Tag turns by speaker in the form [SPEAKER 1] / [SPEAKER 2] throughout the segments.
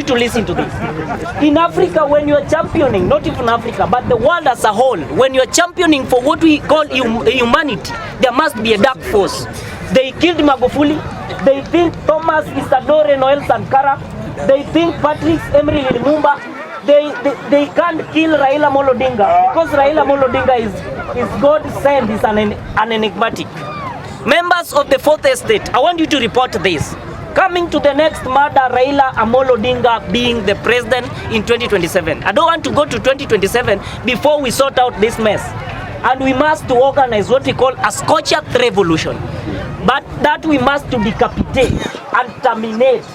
[SPEAKER 1] to listen to this. In Africa, when you're championing, not even Africa, but the world as a whole, when you're championing for what we call humanity, there must be a dark force. They killed Magufuli. They think Thomas Isadore Noel Sankara. They think Patrick Emery Lumumba. They can't kill Raila Odinga because Raila Odinga is God sent, is an enigmatic. Members of the Fourth Estate, I want you to report this. Coming to the next murder, Raila Odinga being the president in 2027. I don't want to go to 2027 before we sort out this mess. And we must organize what we call a scorched revolution. But that we must to decapitate and terminate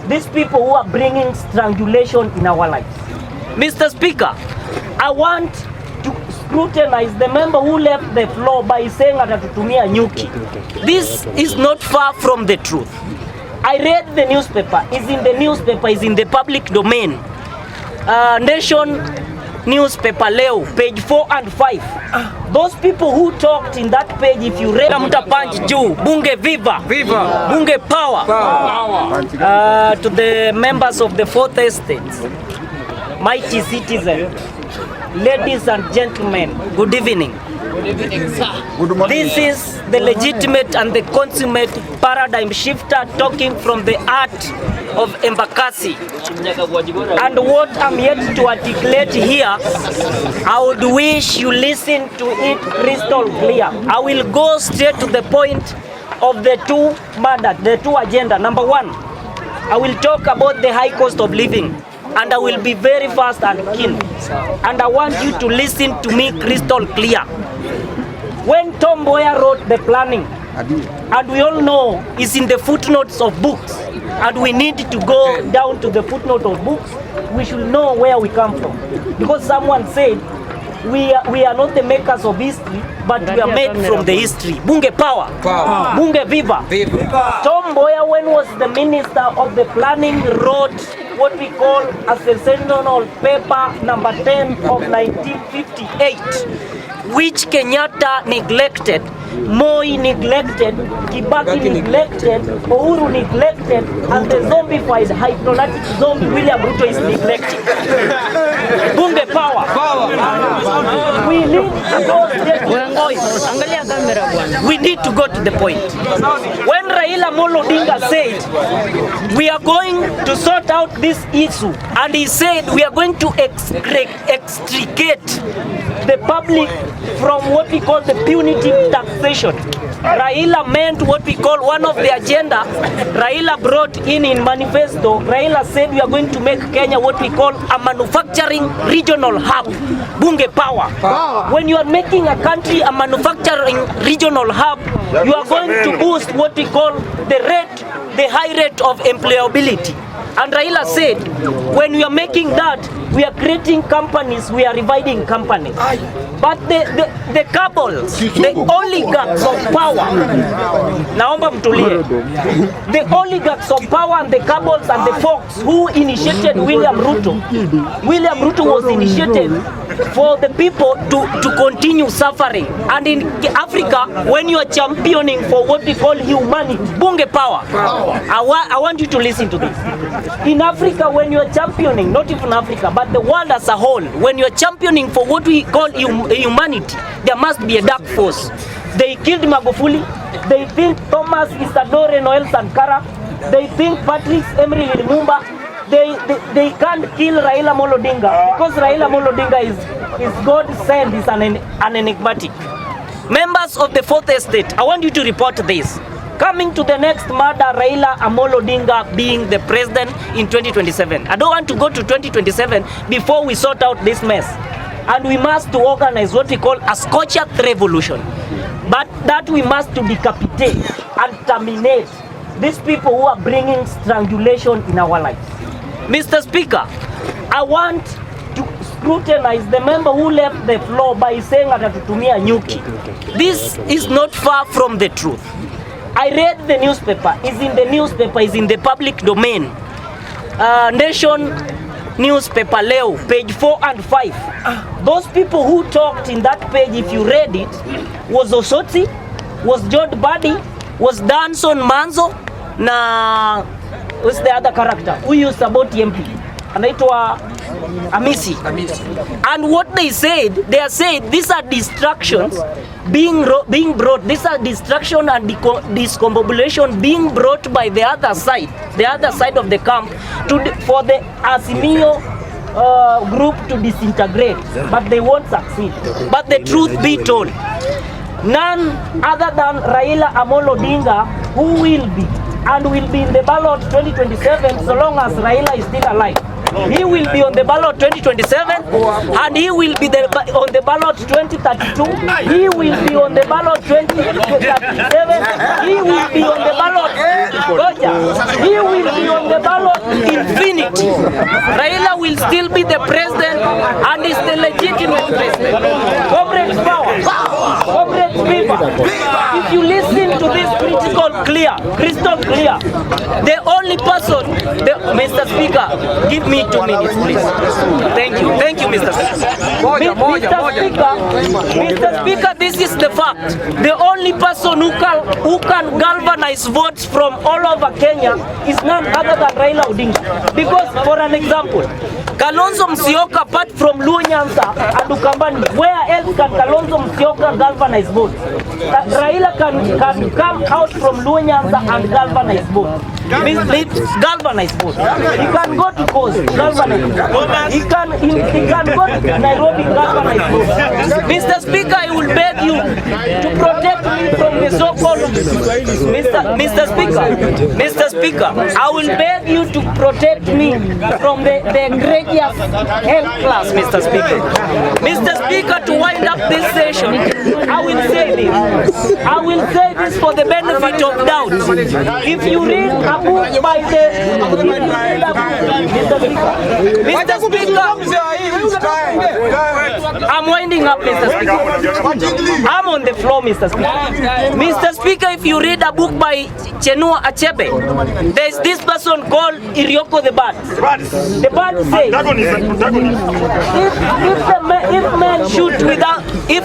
[SPEAKER 1] these people who are bringing strangulation in our lives. Mr. Speaker, I want to scrutinize the member who left the floor by saying atatutumia nyuki. This is not far from the truth. I read the newspaper, is in the public domain. Nation newspaper leo, page 4 and 5. Those people who talked in that page, if you read, punch juu, bunge viva, bunge power. To the members of the Fourth Estate, mighty citizens, ladies and gentlemen, good evening. This is the legitimate and the consummate paradigm shifter talking from the art of Embakasi. And what I'm yet to articulate here, I would wish you listen to it crystal clear. I will go straight to the point of the two matters, the two agenda. Number one, I will talk about the high cost of living. And I will be very fast and keen. And I want you to listen to me crystal clear. When Tom Mboya wrote the planning, and we all know it's in the footnotes of books, and we need to go down to the footnote of books, we should know where we come from. Because someone said, we are not the makers of history, but we are made from the history. Bunge power. Bunge viva. Tom Mboya, when was the minister of the planning, wrote what we call a sensational paper number 10 of 1958, which Kenyatta neglected, Moi neglected, Kibaki neglected, Uhuru neglected, and the zombified hypnotic zombie William Ruto is neglecting. Bunge power. We need to go straight to the point. We need to go to the point. When Raila Odinga said, we are going to sort out this issue, and he said we are going to extricate the public from what we call the punitive taxation. Raila meant what we call one of the agenda Raila brought in manifesto. Raila said we are going to make Kenya what we call a manufacturing regional hub. Bunge power. When you are making a country a manufacturing regional hub, you are going to boost what we call the high rate of employability. And Raila said, when we are making that, we are creating companies, we are reviving companies. But the cabals, the oligarchs of power, naomba mtulie, the oligarchs of power and the cabals and the folks who initiated William Ruto was initiated for the people to continue suffering. And in Africa, when you are championing for what we call humanity, bunge power, I want you to listen to this. In Africa, when you are championing, not even Africa, but the world as a whole, when you are championing for what we call humanity, there must be a dark force. They killed Magufuli. They think Thomas Isadore Noel Sankara. They think Patrick Emery Lumumba. They can't kill Raila Odinga because Raila Odinga is God sent, is an enigmatic. Members of the Fourth Estate, I want you to report this. Coming to the next murder, Raila Odinga being the president in 2027. I don't want to go to 2027 before we sort out this mess. And we must to organize what we call a scorched revolution. But that we must to decapitate and terminate these people who are bringing strangulation in our lives. Mr. Speaker, I want to scrutinize the member who left the floor by saying atatutumia nyuki. This is not far from the truth. I read the newspaper, is in the public domain. Nation newspaper leo, page 4 and 5. Those people who talked in that page, if you read it, was Osotsi, was George Badi, was Danson Manzo, na who's the other character who used about MP? Anaitwa Amisi. And what they are saying these are distractions being brought. These are distraction and discombobulation being brought by the other side of the camp for the azimio group to disintegrate, but they won't succeed. But the truth be told, none other than Raila Amolo Odinga, who will be in the ballot 2027 so long as Raila is still alive. He will be on the ballot 2027 and he will be on the ballot 2032. He will be on the ballot 2037. He will be on the ballot. He will be on the ballot infinity. Raila will still be the president and is the legitimate president. Comrades power. Comrades people. If you listen to this crystal clear, the only person, Mr. Speaker, give me 2 minutes, please. Thank you, Mr. Speaker. Mr. Speaker, this is the fact. The only person who can galvanize votes from all over Kenya is none other than Raila Odinga. Because, for an example, Kalonzo Musyoka, apart from Nyanza and Ukambani, where else can Kalonzo Musyoka galvanize votes? Raila can come out from Nyanza and galvanize votes. Galvanize votes. He can go to coast, galvanize votes. He can go to Nairobi, galvanize votes. Mr. Speaker, I will beg you to protect me from the so-called Mr. Speaker, I will beg you to protect me from the egregious health class, Mr. Speaker. Mr. Speaker, to wind up this session, I will say this for the benefit of doubt. If you read a book by Mr. Speaker, I'm winding up, Mr. Speaker. I'm on the floor, Mr. Speaker. Mr. Speaker, if you read a book by Chenua Achebe, there's this person called Irioko the Bird. The bird says, if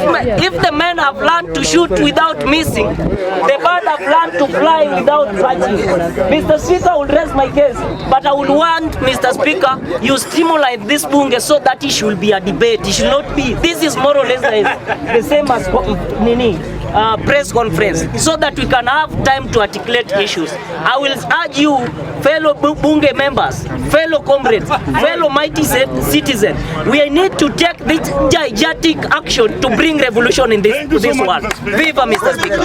[SPEAKER 1] the men have learned to shoot without missing, the bird have learned to fly without catching. Mr. Speaker, I will raise my case, but I would want, Mr. Speaker, you stimulate this bunge so that it should be a debate. It should not be, this is more or less the same as press conference, so that we can have time to articulate issues. I will urge you, fellow bunge members, fellow comrades, fellow mighty citizens, we need to take this gigantic action to bring revolution in this world. Viva, Mr. Speaker.